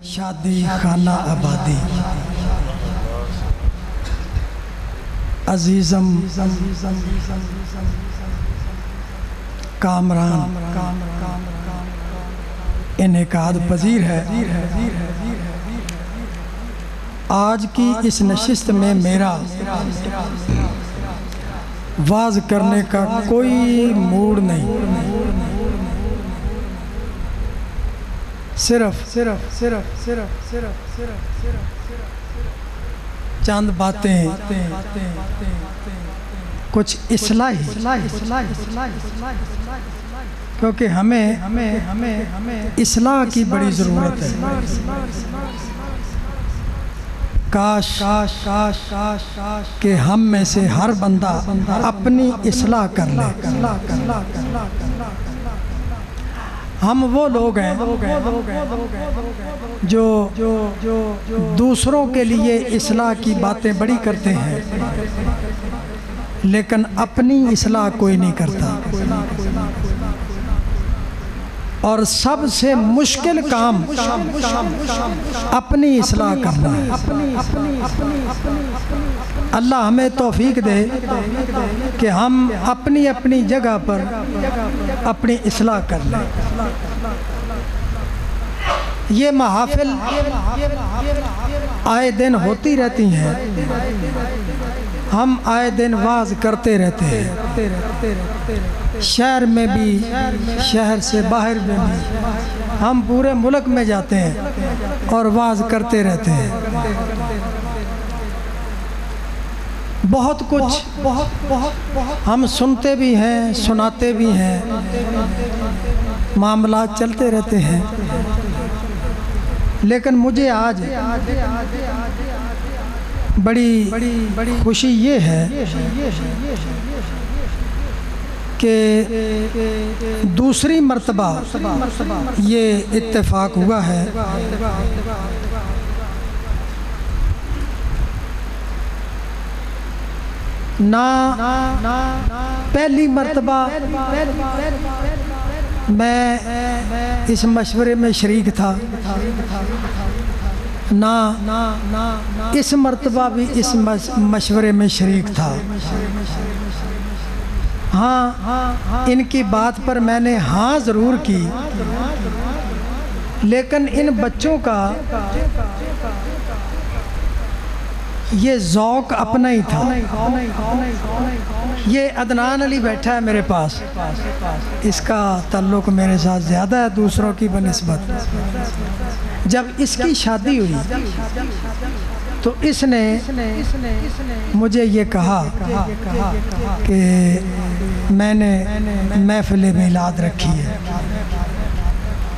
شادی خانہ آبادی عزیزم کامران انعقاد پذیر ہے۔ آج کی اس نشست میں میرا واز کرنے کا کوئی موڈ نہیں، صرف چند باتیں کچھ اصلاحی، کیونکہ ہمیں اصلاح کی بڑی ضرورت ہے۔ کاش کہ ہم میں سے ہر بندہ اپنی اصلاح کر لے۔ ہم وہ لوگ ہیں جو دوسروں کے لیے اصلاح کی باتیں بڑی کرتے ہیں، لیکن اپنی اصلاح کوئی نہیں کرتا۔ اور سب سے مشکل کام اپنی اصلاح کرنا ہے۔ اللہ ہمیں توفیق دے کہ ہم اپنی اپنی جگہ پر اپنی اصلاح کر لیں۔ یہ محافل آئے دن ہوتی رہتی ہیں، ہم آئے دن واز کرتے رہتے ہیں، شہر میں بھی، شہر سے باہر میں بھی، ہم پورے ملک میں جاتے ہیں اور واز کرتے رہتے ہیں۔ بہت کچھ ہم سنتے بھی ہیں، سناتے بھی ہیں، معاملات چلتے رہتے ہیں، لیکن مجھے آج بڑی خوشی یہ ہے کہ دوسری مرتبہ یہ اتفاق ہوا ہے نہ پہلی مرتبہ میں اس مشورے میں شریک تھا، نہ اس مرتبہ بھی اس مشورے میں شریک تھا۔ ہاں، ان کی بات پر میں نے ہاں ضرور کی، لیکن ان بچوں کا یہ ذوق اپنا ہی تھا۔ یہ عدنان علی بیٹھا ہے میرے پاس، اس کا تعلق میرے ساتھ زیادہ ہے دوسروں کی بنسبت۔ جب اس کی شادی ہوئی تو اس نے مجھے یہ کہا کہ میں نے محفل میلاد رکھی ہے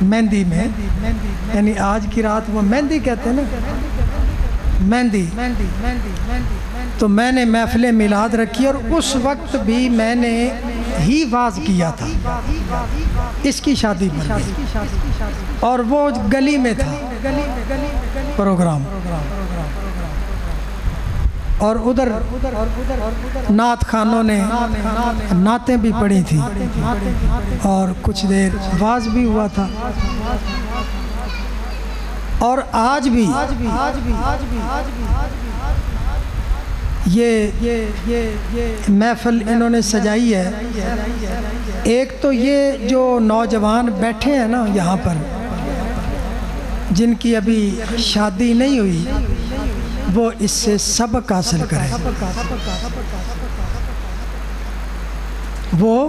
مہندی میں، یعنی آج کی رات وہ مہندی کہتے ہیں نا، مہندی، تو میں نے محفل میلاد رکھی اور اس وقت بھی میں نے ہی واز کیا تھا اس کی شادی پر، اور وہ گلی میں تھا پروگرام، اور ادھر نعت خانوں نے نعتیں بھی پڑھی تھی اور کچھ دیر واز بھی ہوا تھا۔ اور آج بھی یہ محفل انہوں نے سجائی ہے۔ ایک تو یہ جو نوجوان بیٹھے ہیں نا یہاں پر، جن کی ابھی شادی نہیں ہوئی، وہ اس سے سبق حاصل کریں، وہ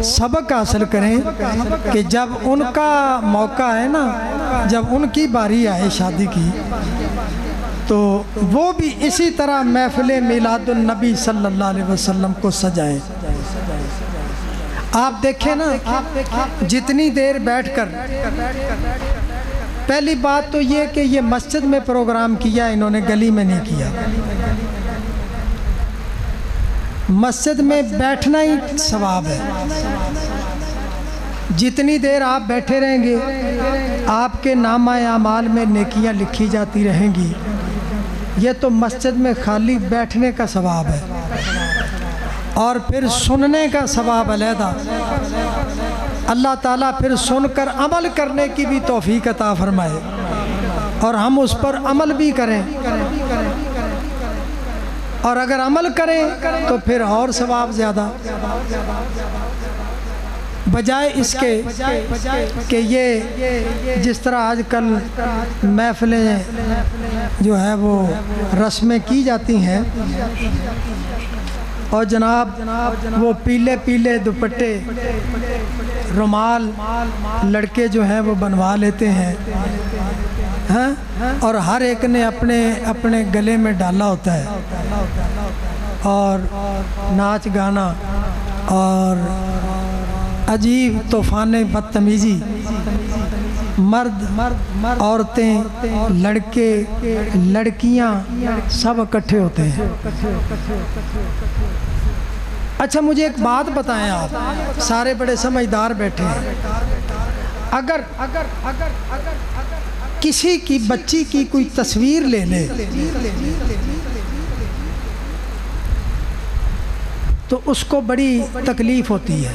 سبق حاصل کریں کہ جب ان کا موقع ہے نا، جب ان کی باری آئے شادی کی، تو وہ بھی اسی طرح محفل میلاد النبی صلی اللہ علیہ وسلم کو سجائیں۔ آپ دیکھیں نا، جتنی دیر بیٹھ کر، پہلی بات تو یہ کہ یہ مسجد میں پروگرام کیا، انہوں نے گلی میں نہیں کیا۔ مسجد میں بیٹھنا ہی ثواب ہے، جتنی دیر آپ بیٹھے رہیں گے آپ کے نامہ اعمال میں نیکیاں لکھی جاتی رہیں گی۔ یہ تو مسجد میں خالی بیٹھنے کا ثواب ہے، اور پھر سننے کا ثواب علیحدہ۔ اللہ تعالیٰ پھر سن کر عمل کرنے کی بھی توفیق عطا فرمائے۔ اور ہم اس پر عمل بھی کریں، اور اگر عمل کریں تو پھر اور ثواب زیادہ، بجائے اس کے کہ یہ جس طرح آج کل محفلیں جو ہے وہ رسمیں کی جاتی ہیں، اور جناب وہ پیلے پیلے دوپٹے رومال لڑکے جو ہیں وہ بنوا لیتے ہیں، ہاں، اور ہر ایک نے اپنے اپنے گلے میں ڈالا ہوتا ہے، اور ناچ گانا اور عجیب طوفان بدتمیزی، مرد عورتیں لڑکے لڑکیاں سب اکٹھے ہوتے ہیں۔ اچھا مجھے ایک بات بتائیں، آپ سارے بڑے سمجھدار بیٹھے ہیں، اگر کسی کی بچی کی کوئی تصویر لے لے تو اس کو بڑی تکلیف ہوتی ہے،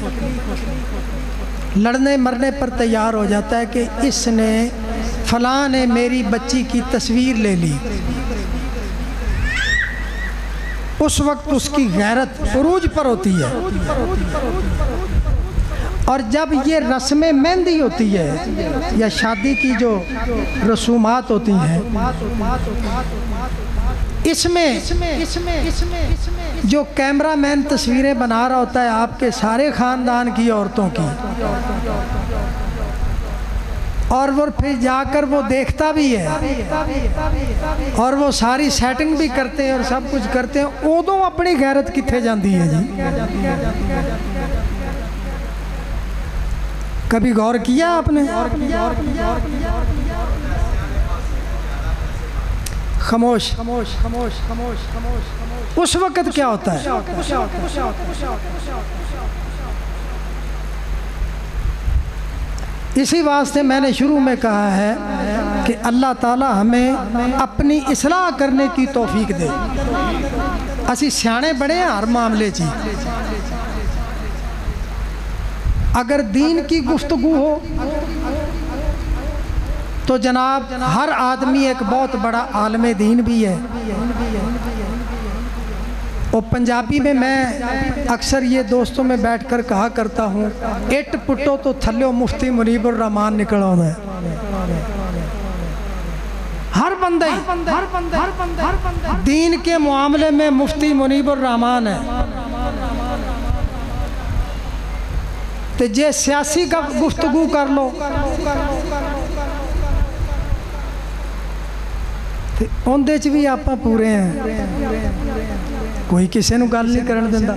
لڑنے مرنے پر تیار ہو جاتا ہے کہ اس نے فلاں نے میری بچی کی تصویر لے لی، اس وقت اس کی غیرت عروج پر ہوتی ہے۔ اور جب یہ رسم مہندی ہوتی ہے یا شادی کی جو رسومات ہوتی ہیں، اس میں جو کیمرہ مین تصویریں بنا رہا ہوتا ہے آپ کے سارے خاندان کی عورتوں کی، اور وہ پھر جا کر وہ دیکھتا بھی ہے اور وہ ساری سیٹنگ بھی کرتے ہیں اور سب کچھ کرتے ہیں، ادوں اپنی غیرت کتنے جاندی ہے جی؟ کبھی غور کیا آپ نے؟ خاموش۔ اس وقت کیا ہوتا ہے؟ اسی واسطے میں نے شروع میں کہا ہے کہ اللہ تعالی ہمیں اپنی اصلاح کرنے کی توفیق دے۔ اسی سیانے بڑے ہیں ہر معاملے چی، اگر دین کی گفتگو ہو تو جناب ہر آدمی ایک بہت بڑا عالم دین بھی ہے۔ اور پنجابی میں اکثر یہ دوستوں میں بیٹھ کر کہا کرتا ہوں، اٹ پٹو تو تھلیو مفتی منیب الرحمان نکل آتا ہے۔ ہر بندہ دین کے معاملے میں مفتی منیب الرحمان ہے، تو جے سیاسی کا گفتگو کر لو اندے چ بھی آپ پورے ہیں، کوئی کسی نو گل نہیں کرن دیندا۔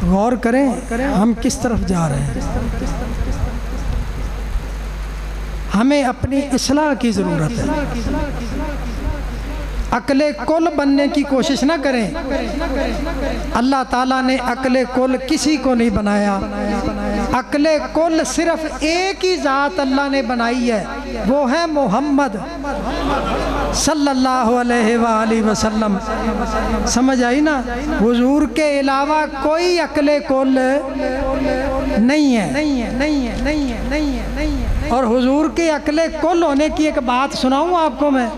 غور کریں ہم کس طرف جا رہے ہیں، ہمیں اپنی اصلاح کی ضرورت ہے۔ عقل کل بننے کی کوشش نہ کریں، اللہ تعالیٰ نے عقل کل کسی کو نہیں بنایا، عقل کل صرف ایک ہی ذات اللہ نے بنائی ہے، وہ ہے محمد صلی اللہ علیہ وآلہ وسلم۔ سمجھ آئی نا؟ حضور کے علاوہ کوئی عقل کل نہیں ہے، اور حضور کے عقل کل ہونے کی ایک بات سناؤں آپ کو میں۔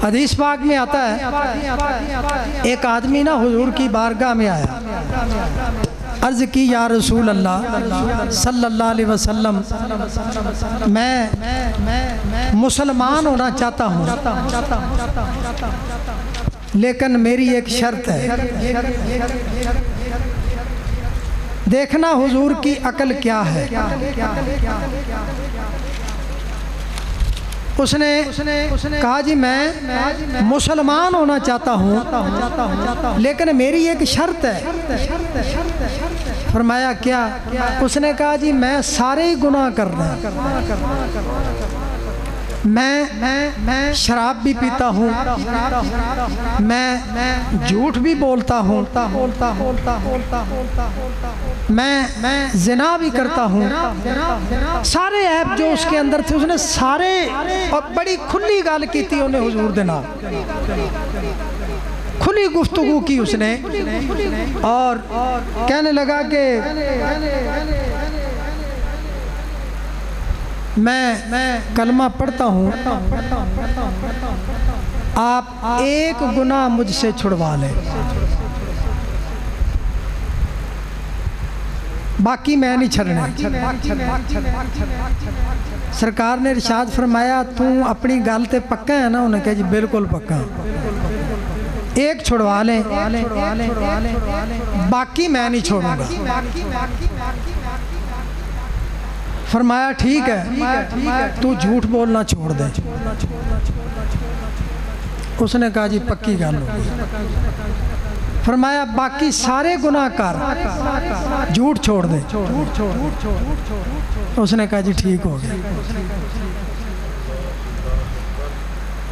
حدیث پاک میں آتا ہے ایک آدمی نا حضور کی بارگاہ میں آیا، عرض کی یا رسول اللہ صلی اللہ علیہ وسلم، میں مسلمان ہونا چاہتا ہوں لیکن میری ایک شرط ہے، دیکھنا حضور کی عقل کیا ہے۔ اس نے کہا جی میں مسلمان ہونا چاہتا ہوں لیکن میری ایک شرط ہے۔ فرمایا کیا؟ اس نے کہا جی میں سارے ہی گناہ کرنا ہے، میں شراب بھی پیتا ہوں، میں جھوٹ بھی بولتا ہوں، میں زنا بھی کرتا ہوں، سارے عیب جو اس کے اندر تھے اس نے سارے، اور بڑی کھلی گال کی تھی انہیں حضور دے نال، کھلی گفتگو کی اس نے، اور کہنے لگا کہ میں کلمہ پڑھتا ہوں، آپ ایک گناہ مجھ سے چھڑوا لیں، باقی میں نہیں چھڑنے۔ سرکار نے ارشاد فرمایا تو اپنی گل تے پکا ہے نا؟ انہوں نے کہا جی بالکل پکا، ایک چھڑوا لیں باقی میں نہیں چھوڑوں گا۔ فرمایا ٹھیک ہے تو جھوٹ بولنا چھوڑ دے۔ اس نے کہا جی پکی گل ہو گئی۔ فرمایا باقی سارے گناہ کر، جھوٹ چھوڑ دے۔ اس نے کہا جی ٹھیک ہو گیا۔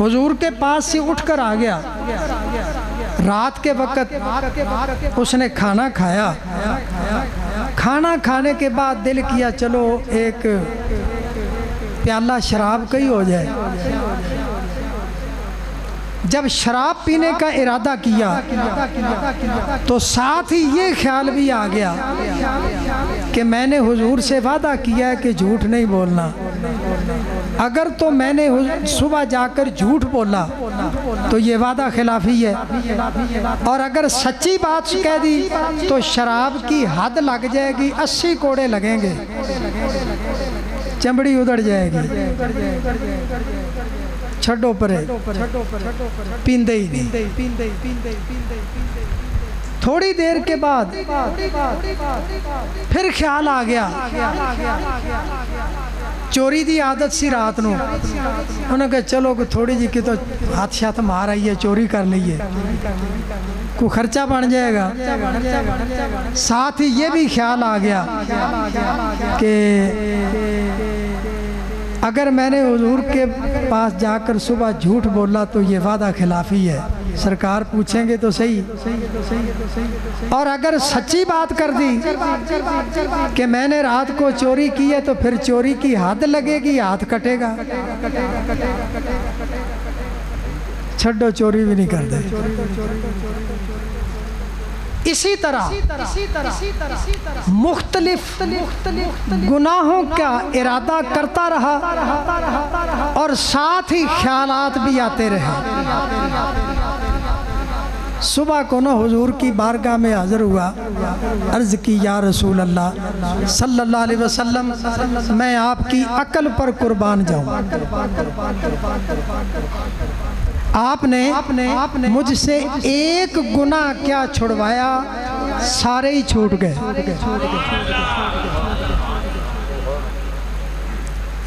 حضور کے پاس سے اٹھ کر آ گیا۔ رات کے وقت اس نے کھانا کھایا، کھانا کھانے کے بعد دل کیا چلو ایک پیالہ شراب کا ہی ہو جائے۔ جب شراب پینے کا ارادہ کیا تو ساتھ ہی یہ خیال بھی آ گیا کہ میں نے حضور سے وعدہ کیا ہے کہ جھوٹ نہیں بولنا، اگر تو میں نے صبح جا کر جھوٹ بولا تو یہ وعدہ خلافی ہے، اور اگر سچی بات کہہ دی تو شراب کی حد لگ جائے گی، 80 کوڑے لگیں گے، چمڑی ادھڑ جائے گی۔ چھڑو پرے، پیندے ہی نہیں۔ تھوڑی دیر کے بعد پھر خیال آ گیا، چوری دی عادت سی رات نو، انہوں نے کہا چلو تھوڑی جی کہ تو ہاتھ شاتھ مار آئی ہے، چوری کر لئیے، کوئی خرچہ بن جائے گا۔ ساتھ ہی یہ بھی خیال آ گیا کہ اگر میں نے حضور کے پاس جا کر صبح جھوٹ بولا تو یہ وعدہ خلافی ہے، سرکار پوچھیں گے تو صحیح، اور اگر سچی بات کر دی کہ میں نے رات کو چوری کی ہے تو پھر چوری کی حد لگے گی، ہاتھ کٹے گا۔ چھڑو چوری بھی نہیں کر دے۔ اسی طرح مختلف گناہوں کا ارادہ کرتا رہا اور ساتھ ہی خیالات بھی آتے رہے۔ صبح کو نا حضور کی بارگاہ میں حاضر ہوا، عرض کی یا رسول اللہ صلی اللہ علیہ وسلم میں آپ کی عقل پر قربان جاؤں، آپ نے مجھ سے ایک گناہ کیا چھڑوایا، سارے ہی چھوٹ گئے۔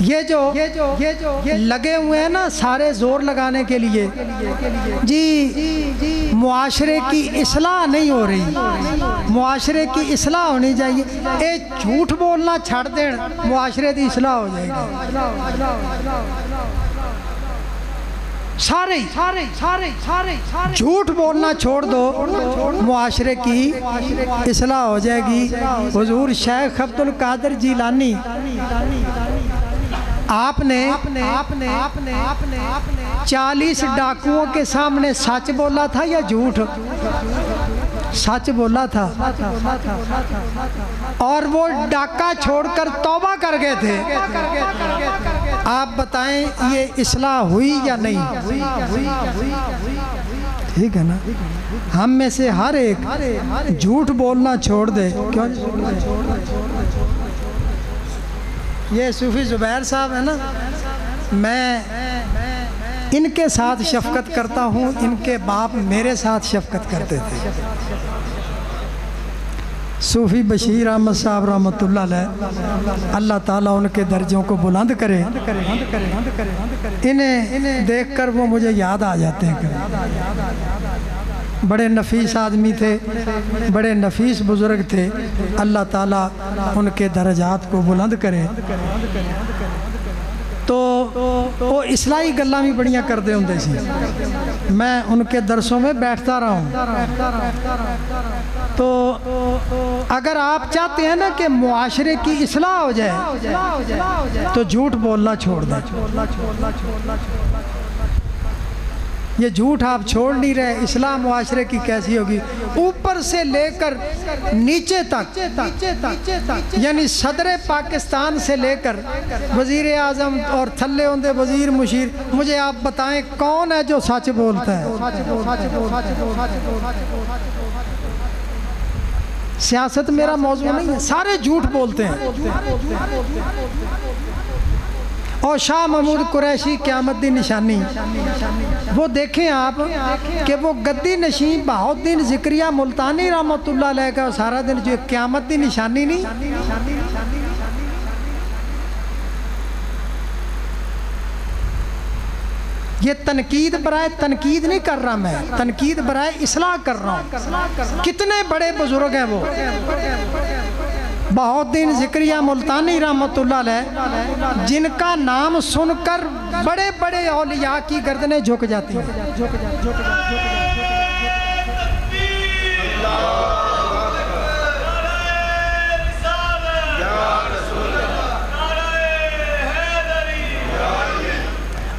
یہ جو لگے ہوئے ہیں نا سارے زور لگانے کے لیے، جی معاشرے کی اصلاح نہیں ہو رہی، معاشرے کی اصلاح ہونی چاہیے، اے جھوٹ بولنا چھڑ دیں معاشرے کی اصلاح ہو جائے گی۔ سارے جھوٹ بولنا چھوڑ دو، معاشرے کی اصلاح ہو جائے گی۔ حضور شیخ عبد القادر جیلانی آپ نے 40 ڈاکوؤں کے سامنے سچ بولا تھا یا جھوٹ؟ سچ بولا تھا، اور وہ ڈاکہ چھوڑ کر توبہ کر گئے تھے۔ آپ بتائیں یہ اصلاح ہوئی یا نہیں؟ ٹھیک ہے نا؟ ہم میں سے ہر ایک جھوٹ بولنا چھوڑ دے۔ کیوں؟ یہ صوفی زبیر صاحب ہے نا، میں ان کے ساتھ شفقت کرتا ہوں، ان کے باپ میرے ساتھ شفقت کرتے تھے۔ صوفی بشیر احمد صاحب رحمۃ اللہ علیہ، اللہ تعالیٰ ان کے درجوں کو بلند کرے۔ انہیں دیکھ کر وہ مجھے یاد آ جاتے ہیں۔ بڑے نفیس آدمی تھے، بڑے نفیس بزرگ تھے، اللہ تعالیٰ ان کے درجات کو بلند کرے۔ تو وہ اصلاحی گلاں بھی بڑیاں کردے ہوندے سی، میں ان کے درسوں میں بیٹھتا رہا ہوں۔ تو اگر آپ چاہتے ہیں نا کہ معاشرے کی اصلاح ہو جائے تو جھوٹ بولنا چھوڑ دیں۔ یہ جھوٹ آپ چھوڑ نہیں رہے، اصلاح معاشرے کی کیسی ہوگی؟ اوپر سے لے کر نیچے تک، یعنی صدر پاکستان سے لے کر وزیر اعظم اور تھلے ہوندے وزیر مشیر، مجھے آپ بتائیں کون ہے جو سچ بولتا ہے؟ سیاست میرا موضوع نہیں ہے، سارے جھوٹ بولتے ہیں۔ اور شاہ محمود قریشی قیامت دی نشانی، وہ دیکھیں آپ کہ وہ گدی نشین بہاؤالدین ذکریہ ملتانی رحمۃ اللہ علیہ کا سارا دن جو قیامت دی نشانی نہیں، یہ تنقید برائے تنقید نہیں کر رہا، میں تنقید برائے اصلاح کر رہا ہوں۔ کتنے بڑے بزرگ ہیں وہ، بہاؤالدین ذکریہ ملتانی رحمۃ اللہ علیہ، جن کا نام سن کر بڑے بڑے اولیاء کی گردنیں جھک جاتی ہیں۔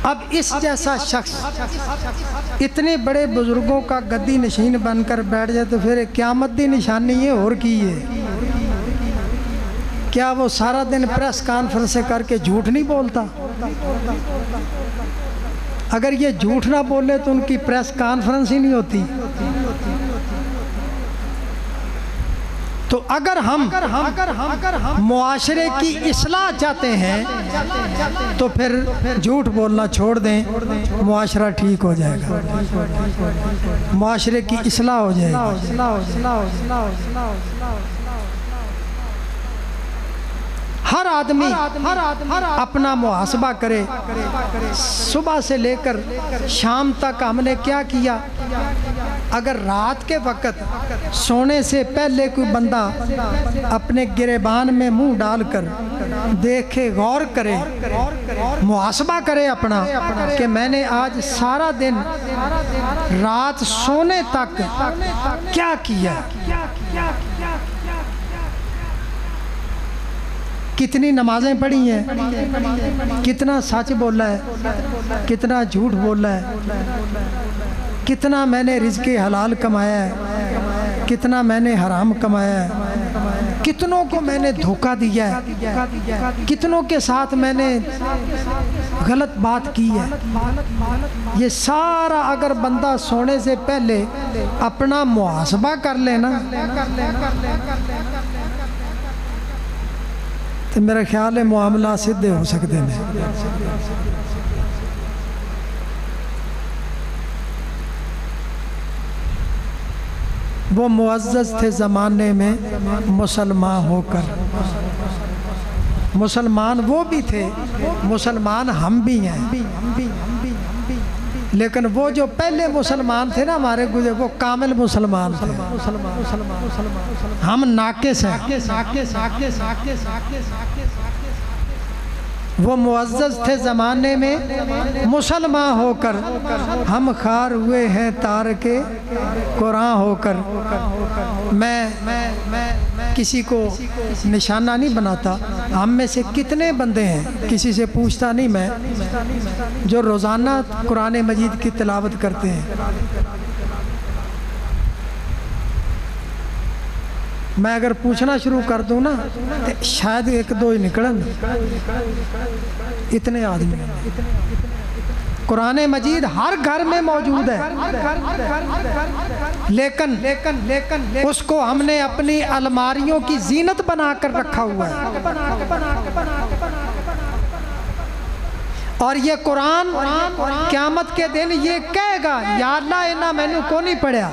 اب اس جیسا شخص اتنے بڑے بزرگوں کا گدی نشین بن کر بیٹھ جائے تو پھر قیامت دی نشانی ہے اور کی ہے؟ کیا وہ سارا دن پریس کانفرنس کر کے جھوٹ نہیں بولتا؟ اگر یہ جھوٹ نہ بولے تو ان کی پریس کانفرنس ہی نہیں ہوتی۔ تو اگر ہم معاشرے کی اصلاح چاہتے ہیں تو پھر جھوٹ بولنا چھوڑ دیں، معاشرہ ٹھیک ہو جائے گا، معاشرے کی اصلاح ہو جائے گی۔ ہر آدمی اپنا محاسبہ کرے، صبح سے لے کر شام تک ہم نے کیا کیا؟ اگر رات کے وقت سونے سے پہلے کوئی بندہ اپنے گریبان میں منہ ڈال کر دیکھے، غور کرے، محاسبہ کرے اپنا کہ میں نے آج سارا دن رات سونے تک کیا کیا، کتنی نمازیں پڑھی ہیں، کتنا سچ بولا ہے، کتنا جھوٹ بولا ہے، کتنا میں نے رزق حلال کمایا ہے، کتنا میں نے حرام کمایا ہے، کتنوں کو میں نے دھوکہ دیا ہے، کتنوں کے ساتھ میں نے غلط بات کی ہے۔ یہ سارا اگر بندہ سونے سے پہلے اپنا محاسبہ کر لینا تو میرا خیال ہے معاملہ سدھے ہو سکتے ہیں۔ وہ معزز تھے زمانے میں مسلمان ہو کر، مسلمان وہ بھی تھے، مسلمان ہم بھی ہیں، لیکن وہ جو پہلے مسلمان تھے نا ہمارے گزرے، وہ کامل مسلمان تھے، ہم ناقص ہیں۔ وہ معزز تھے زمانے میں مسلمان ہو کر، ہم خار ہوئے ہیں تار کے قرآن ہو کر۔ میں کسی کو نشانہ نہیں بناتا، ہم میں سے کتنے بندے ہیں، کسی سے پوچھتا نہیں میں، جو روزانہ قرآن مجید کی تلاوت کرتے ہیں۔ میں اگر پوچھنا شروع کر دوں نا تو شاید ایک دو ہی نکلیں، اتنے آدمی ہیں۔ قرآن مجید ہر گھر میں موجود ہے، لیکن اس کو ہم نے اپنی الماریوں کی زینت بنا کر رکھا ہوا ہے۔ اور یہ قرآن قیامت کے دن یہ کہے گا، یا اللہ انہاں میں نے کو نہیں پڑھیا۔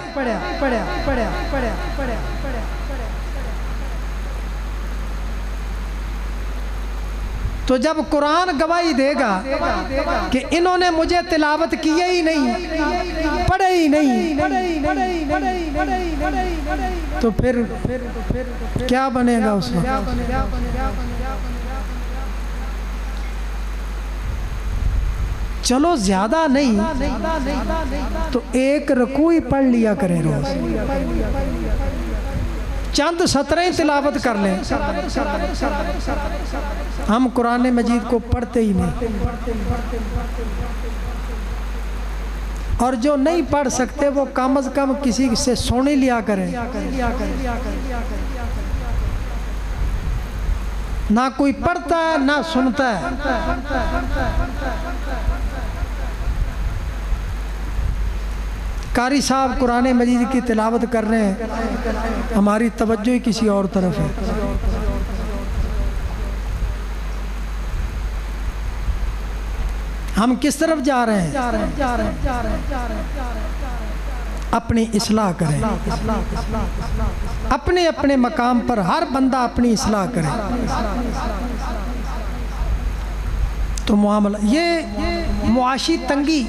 تو جب قرآن گواہی دے گا کہ انہوں نے مجھے تلاوت کیے ہی نہیں، پڑھے ہی نہیں، تو پھر کیا بنے گا اس وقت؟ چلو زیادہ نہیں تو ایک رکوع ہی پڑھ لیا کریں روز، چند سطریں تلاوت کر لیں۔ ہم قرآن مجید کو پڑھتے ہی نہیں، اور جو نہیں پڑھ سکتے وہ کم از کم کسی سے سن ہی لیا کریں. نہ کوئی پڑھتا ہے نہ سنتا ہے. قاری صاحب قرآن مجید کی تلاوت کر رہے ہیں، ہماری توجہ ہی کسی اور طرف ہے. ہم کس طرف جا رہے ہیں؟ اپنی اصلاح کریں. اپنے اپنے مقام پر ہر بندہ اپنی اصلاح کرے. تو معاملہ یہ معاشی تنگی،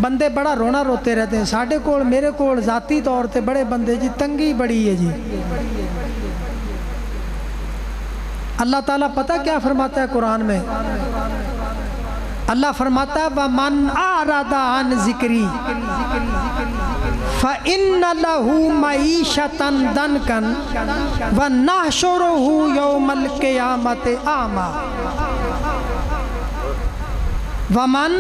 بندے بڑا رونا روتے رہتے ہیں. ساڈے کول میرے کول ذاتی طور تے بڑے بندے جی تنگی بڑی ہے جی. اللہ تعالیٰ پتہ کیا فرماتا ہے قرآن میں؟ اللہ فرماتا ہے وَمَنْ أَعْرَضَ عَنْ ذِكْرِي فَإِنَّ لَهُ مَعِيشَةً ضَنْكًا وَنَحْشُرُهُ يَوْمَ الْقِيَامَةِ أَعْمَى. وَمَنْ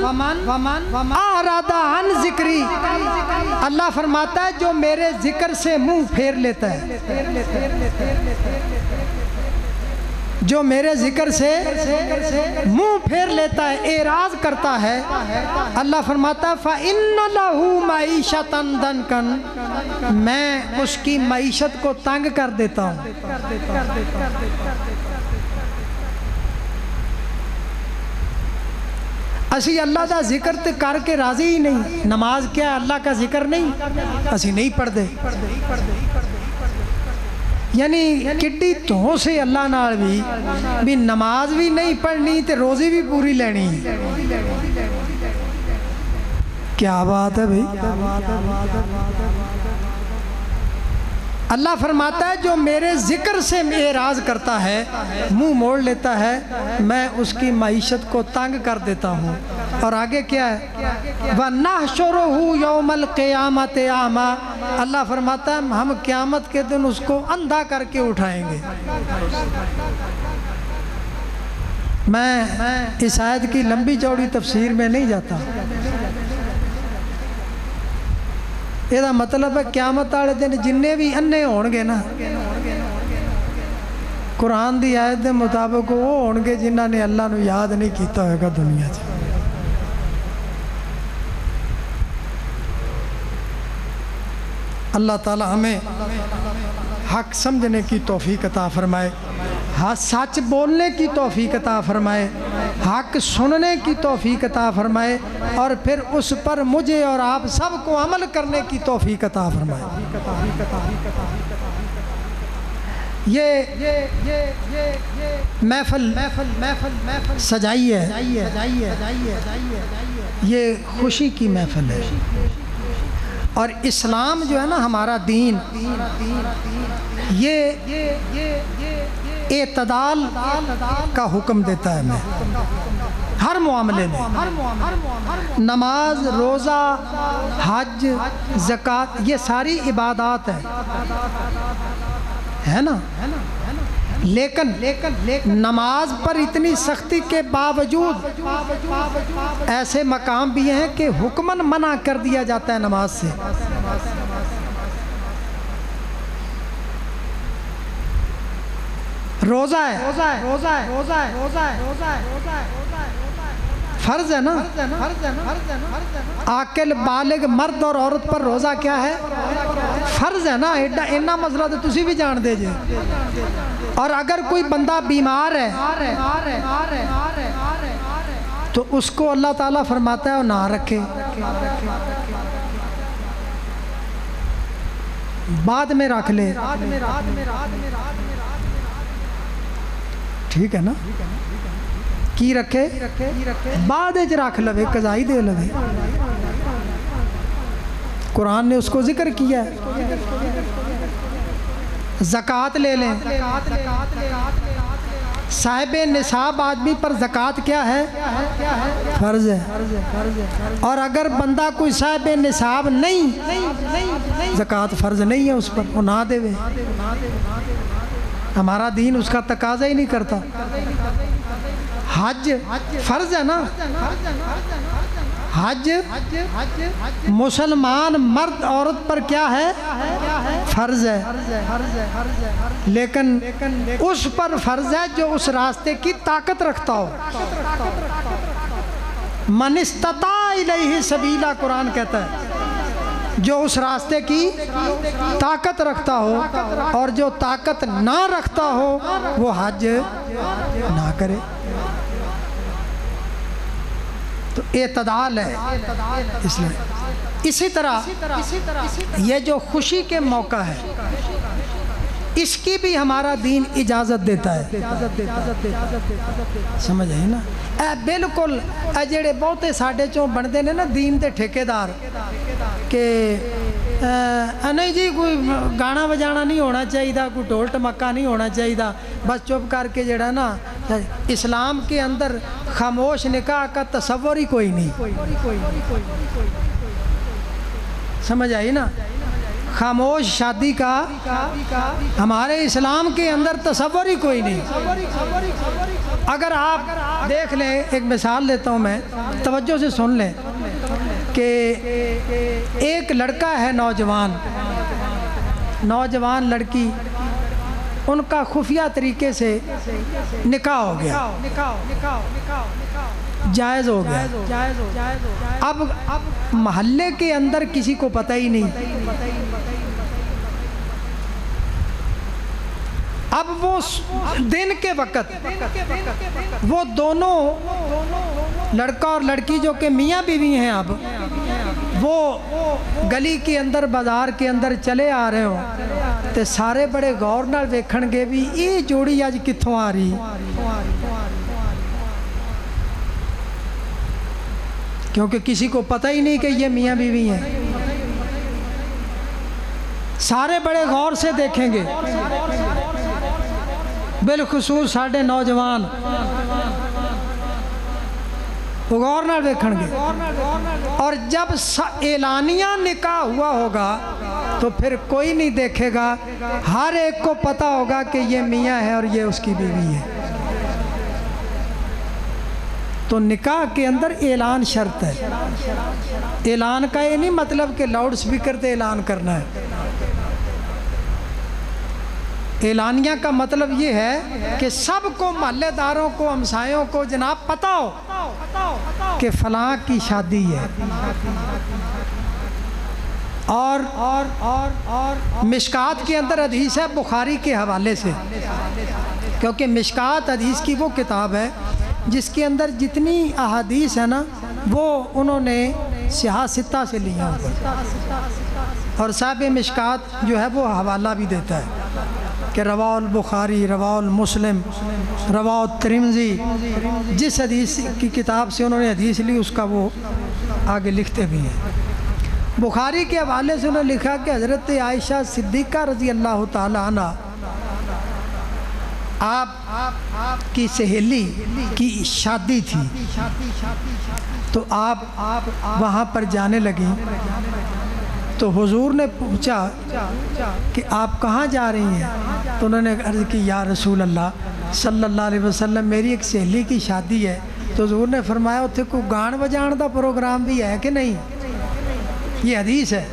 أَعْرَضَ عَنْ ذِكْرِي، اللہ فرماتا ہے جو میرے ذکر سے منہ پھیر لیتا ہے، جو میرے ذکر سے منہ پھیر لیتا ہے، اعراض کرتا ہے، اللہ فرماتا ہے فَإِنَّ لَهُ مَعِيشَةً ضَنْكًا، میں اس کی معیشت کو تنگ کر دیتا ہوں. اسی اللہ دا ذکر تے کر کے راضی ہی نہیں. نماز کیا ہے؟ اللہ کا ذکر نہیں، اسی نہیں پڑھ دے. یعنی کڈی تو سے اللہ نال بھی نماز بھی نہیں پڑھنی تے روزی بھی پوری لینی. کیا بات ہے بھئی. اللہ فرماتا ہے جو میرے ذکر سے اعراض کرتا ہے، منہ موڑ لیتا ہے، میں اس کی معیشت کو تنگ کر دیتا ہوں. اور آگے کیا ہے؟ وَنَحْشُرُهُ يَوْمَ الْقِيَامَةِ أَعْمَى، اللہ فرماتا ہے ہم قیامت کے دن اس کو اندھا کر کے اٹھائیں گے. میں اس آیت کی لمبی چوڑی تفسیر میں نہیں جاتا. یہ مطلب ہے قیامت والے دن جننے بھی انے ہون گے نا، قرآن دی آیت دے مطابق وہ ہون گے جنہاں نے اللہ نو یاد نہیں کیتا ہوئے گا دنیا سے. اللہ تعالی ہمیں حق سمجھنے کی توفیق عطا فرمائے، سچ بولنے کی توفیق عطا فرمائے، حق سننے کی توفیق عطا فرمائے، اور پھر اس پر مجھے اور آپ سب کو عمل کرنے کی توفیق عطا فرمائے. یہ محفل سجائی ہے، یہ خوشی کی محفل ہے. اور اسلام جو ہے نا ہمارا دین، یہ اعتدال کا حکم دیتا ہے ہمیں ہر معاملے میں. نماز، روزہ، حج، زکوٰۃ، یہ ساری عبادات ہے نا. لیکن نماز پر اتنی سختی کے باوجود ایسے مقام بھی ہیں کہ حکماً منع کر دیا جاتا ہے نماز سے. روزہ ہے، فرض ہے نا. عاقل بالغ مرد اور عورت پر روزہ کیا ہے؟ فرض ہے نا. اینا مسئلہ تو تسی بھی جان دے جے. اور اگر کوئی بندہ بیمار ہے تو اس کو اللہ تعالیٰ فرماتا ہے وہ نہ رکھے، بعد میں رکھ لے. ٹھیک ہے نا. کی رکھے؟ بعد اچ رکھ لوے، قضائی دے لوے. قرآن نے اس کو ذکر کیا ہے. زکوٰۃ لے لیں. صاحب نصاب آدمی پر زکوٰۃ کیا ہے؟ فرض ہے. اور اگر بندہ کوئی صاحب نصاب نہیں، زکوٰۃ فرض نہیں ہے اس پر، وہ نہ دے. ہمارا دین اس کا تقاضا ہی نہیں کرتا. حج فرض ہے نا. حج مسلمان مرد عورت پر کیا ہے؟ فرض ہے، لیکن اس پر فرض ہے جو اس راستے کی طاقت رکھتا ہو۔ من استطاع الیہ سبیلا قرآن کہتا ہے، جو اس راستے کی طاقت رکھتا ہو، اور جو طاقت نہ رکھتا ہو وہ حج نہ کرے۔ تو اعتدال ہے اس لیے۔ اسی طرح یہ جو خوشی کے موقع ہے اس کی بھی ہمارا دین اجازت دیتا ہے، سمجھ آئی نا؟ اے بالکل اے جڑے بہتے ساڈے چوں بنتے ہیں نا دین دے ٹھیکیدار کہ نہیں جی کوئی گانا بجانا نہیں ہونا چاہیے، کوئی ڈھول ٹمکا نہیں ہونا چاہیے، بس چپ کر کے جڑا نا اسلام کے اندر خاموش نکاح کا تصور ہی کوئی نہیں، سمجھ آئی نا؟ خاموش شادی کا ہمارے اسلام کے اندر تصور ہی کوئی نہیں۔ اگر آپ دیکھ لیں، ایک مثال دیتا ہوں میں، توجہ سے سن لیں کہ ایک لڑکا ہے نوجوان لڑکی، ان کا خفیہ طریقے سے نکاح ہو گیا، جائز ہو گیا۔ اب محلے کے اندر کسی کو پتہ ہی نہیں، اب وہ دن کے وقت وہ دونوں لڑکا اور لڑکی جو کہ میاں بیوی ہیں، اب وہ گلی کے اندر بازار کے اندر چلے آ رہے ہوں تے سارے بڑے غور نال ویکھن گے بھی یہ جوڑی اج کتھوں آ رہی، کیونکہ کسی کو پتہ ہی نہیں کہ یہ میاں بیوی ہیں۔ سارے بڑے غور سے دیکھیں گے، بالخصوص ساڈے نوجوان غور نال دیکھن گے، اور جب اعلانیہ نکاح ہوا ہوگا تو پھر کوئی نہیں دیکھے گا، ہر ایک کو پتہ ہوگا کہ یہ میاں ہے اور یہ اس کی بیوی ہے۔ تو نکاح کے اندر اعلان شرط ہے۔ اعلان کا یہ نہیں مطلب کہ لاؤڈ سپیکر تے اعلان کرنا ہے، اعلانیہ کا مطلب یہ ہے کہ سب کو، محلے داروں کو، ہمسایوں کو جناب پتہ ہو کہ فلاں کی شادی ہے۔ اور مشکات کے اندر حدیث ہے بخاری کے حوالے سے، کیونکہ مشکات حدیث کی وہ کتاب ہے جس کے اندر جتنی احادیث ہے نا وہ انہوں نے سیاہ ستہ سے لیا ہوگا، اور صاحب مشکات جو ہے وہ حوالہ بھی دیتا ہے کہ رواہ البخاری، رواہ المسلم، رواہ الترمذی، جس حدیث کی کتاب سے انہوں نے حدیث لی اس کا وہ آگے لکھتے بھی ہیں۔ بخاری کے حوالے سے انہوں نے لکھا کہ حضرت عائشہ صدیقہ رضی اللہ تعالیٰ عنہ آپ کی سہیلی کی شادی تھی، تو آپ وہاں پر جانے لگیں، تو حضور نے پوچھا کہ آپ کہاں جا رہی ہیں؟ تو انہوں نے عرض کی یا رسول اللہ صلی اللہ علیہ وسلم میری ایک سہیلی کی شادی ہے۔ تو حضور نے فرمایا اتھے کوئی گان بجان دا پروگرام بھی ہے کہ نہیں؟ یہ حدیث ہے۔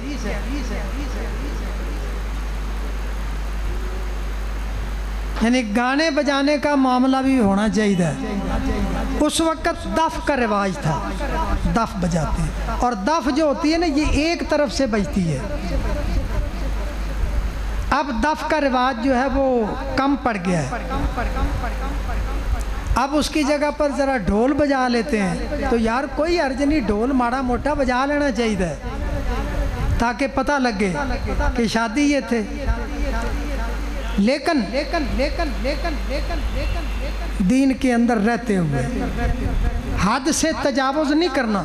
یعنی گانے بجانے کا معاملہ بھی ہونا چاہیے۔ اس وقت دف کا رواج تھا، دف بجاتے ہیں، اور دف جو ہوتی ہے نا یہ ایک طرف سے بجتی ہے۔ اب دف کا رواج جو ہے وہ کم پڑ گیا ہے، اب اس کی جگہ پر ذرا ڈھول بجا لیتے ہیں۔ تو یار کوئی حرج نہیں، ڈھول ماڑا موٹا بجا لینا چاہیے تاکہ پتہ لگے کہ شادی یہ تھے۔ لیکن دین کے اندر رہتے ہوئے حد سے تجاوز نہیں کرنا۔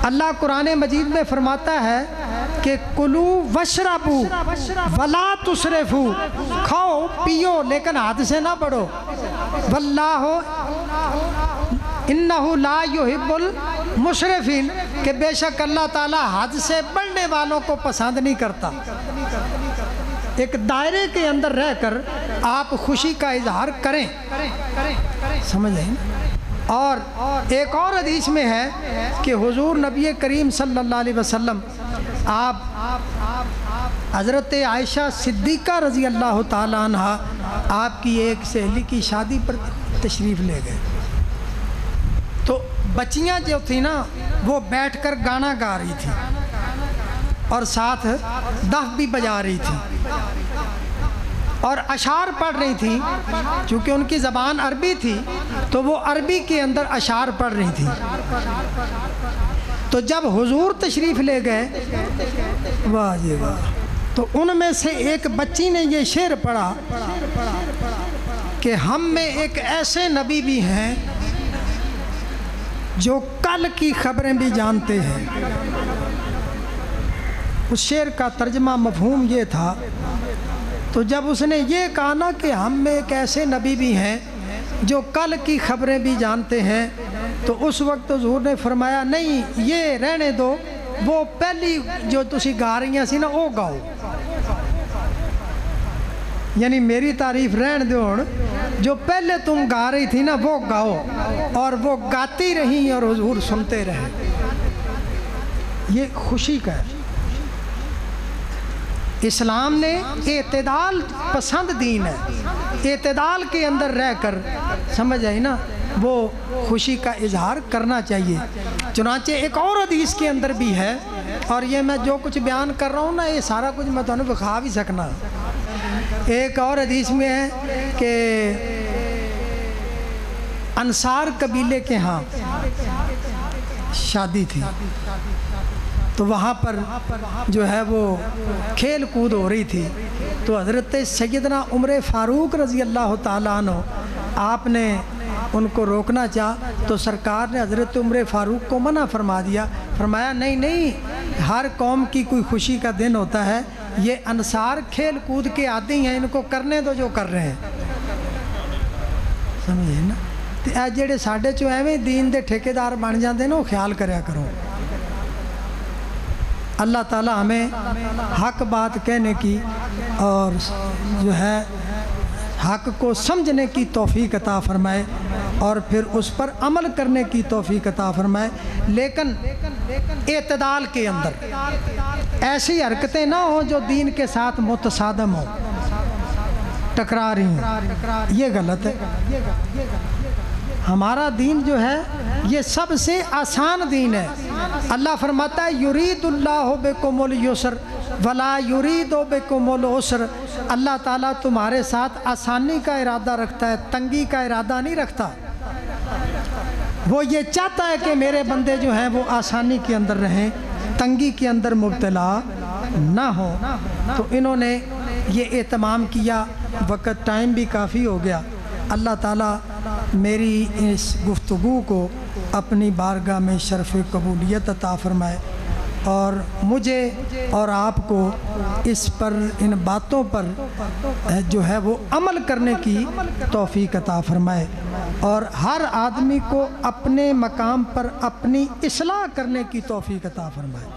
اللہ قرآن مجید میں فرماتا ہے کہ کلو وشربو ولا تسرفو، کھاؤ پیو لیکن حد سے نہ بڑھو۔ واللہ انہ لا یحب المسرفین، کہ بے شک اللہ تعالیٰ حد سے بڑھنے والوں کو پسند نہیں کرتا۔ ایک دائرے کے اندر رہ کر آپ خوشی کا اظہار کریں، سمجھ آئیں؟ اور ایک اور حدیث میں ہے کہ حضور نبی کریم صلی اللہ علیہ وسلم آپ حضرت عائشہ صدیقہ رضی اللہ تعالیٰ عنہ آپ کی ایک سہیلی کی شادی پر تشریف لے گئے، تو بچیاں جو تھیں نا وہ بیٹھ کر گانا گا رہی تھیں اور ساتھ دف بھی بجا رہی تھیں اور اشعار پڑھ رہی تھیں، چونکہ ان کی زبان عربی تھی تو وہ عربی کے اندر اشعار پڑھ رہی تھیں۔ تو جب حضور تشریف لے گئے، واہ جی واہ، تو ان میں سے ایک بچی نے یہ شعر پڑھا کہ ہم میں ایک ایسے نبی بھی ہیں جو کل کی خبریں بھی جانتے ہیں۔ اس شعر کا ترجمہ مفہوم یہ تھا، تو جب اس نے یہ کہا نا کہ ہم میں ایک ایسے نبی بھی ہیں جو کل کی خبریں بھی جانتے ہیں، تو اس وقت حضور نے فرمایا نہیں یہ رہنے دو، وہ پہلی جو تسی گا رہی سی نا وہ گاؤ، یعنی میری تعریف رہن دو، جو پہلے تم گا رہی تھی نا وہ گاؤ۔ اور وہ گاتی رہی اور حضور سنتے رہے۔ یہ خوشی کا ہے۔ اسلام نے اعتدال پسند دین ہے، اعتدال کے اندر رہ کر، سمجھ آئی نا، وہ خوشی کا اظہار کرنا چاہیے۔ چنانچہ ایک اور حدیث کے اندر بھی ہے، اور یہ میں جو کچھ بیان کر رہا ہوں نا یہ سارا کچھ میں تمہیں بخا بھی سکنا۔ ایک اور حدیث میں ہے کہ انصار قبیلے کے ہاں شادی تھی، تو وہاں پر جو ہے وہ کھیل کود ہو رہی تھی، تو حضرت سیدنا عمر فاروق رضی اللہ تعالیٰ عنہ آپ نے ان کو روکنا چاہا، تو سرکار نے حضرت عمر فاروق کو منع فرما دیا، فرمایا نہیں نہیں، ہر قوم کی کوئی خوشی کا دن ہوتا ہے، یہ انصار کھیل کود کے عادی ہیں، ان کو کرنے دو جو کر رہے ہیں۔ سمجھے نا؟ تو اے جڑے ساڈے چوں ایویں دین دے ٹھیکیدار بن جاندے نا، وہ خیال کریا کرو۔ اللہ تعالیٰ ہمیں حق بات کہنے کی اور جو ہے حق کو سمجھنے کی توفیق عطا فرمائے، اور پھر اس پر عمل کرنے کی توفیق عطا فرمائے، لیکن اعتدال کے اندر۔ ایسی حرکتیں نہ ہوں جو دین کے ساتھ متصادم ہوں، ٹکرا رہی ہوں، یہ غلط ہے۔ ہمارا دین جو ہے یہ سب سے آسان دین ہے۔ اللہ فرماتا ہے یرید اللہ بکم الیسر ولا یرید بکم العسر، اللہ تعالیٰ تمہارے ساتھ آسانی کا ارادہ رکھتا ہے، تنگی کا ارادہ نہیں رکھتا۔ وہ یہ چاہتا ہے کہ میرے بندے جو ہیں وہ آسانی کے اندر رہیں، تنگی کے اندر مبتلا نہ ہو۔ تو انہوں نے یہ اہتمام کیا، وقت ٹائم بھی کافی ہو گیا۔ اللہ تعالیٰ میری اس گفتگو کو اپنی بارگاہ میں شرف قبولیت عطا فرمائے، اور مجھے اور آپ کو اس پر، ان باتوں پر جو ہے وہ عمل کرنے کی توفیق عطا فرمائے، اور ہر آدمی کو اپنے مقام پر اپنی اصلاح کرنے کی توفیق عطا فرمائے۔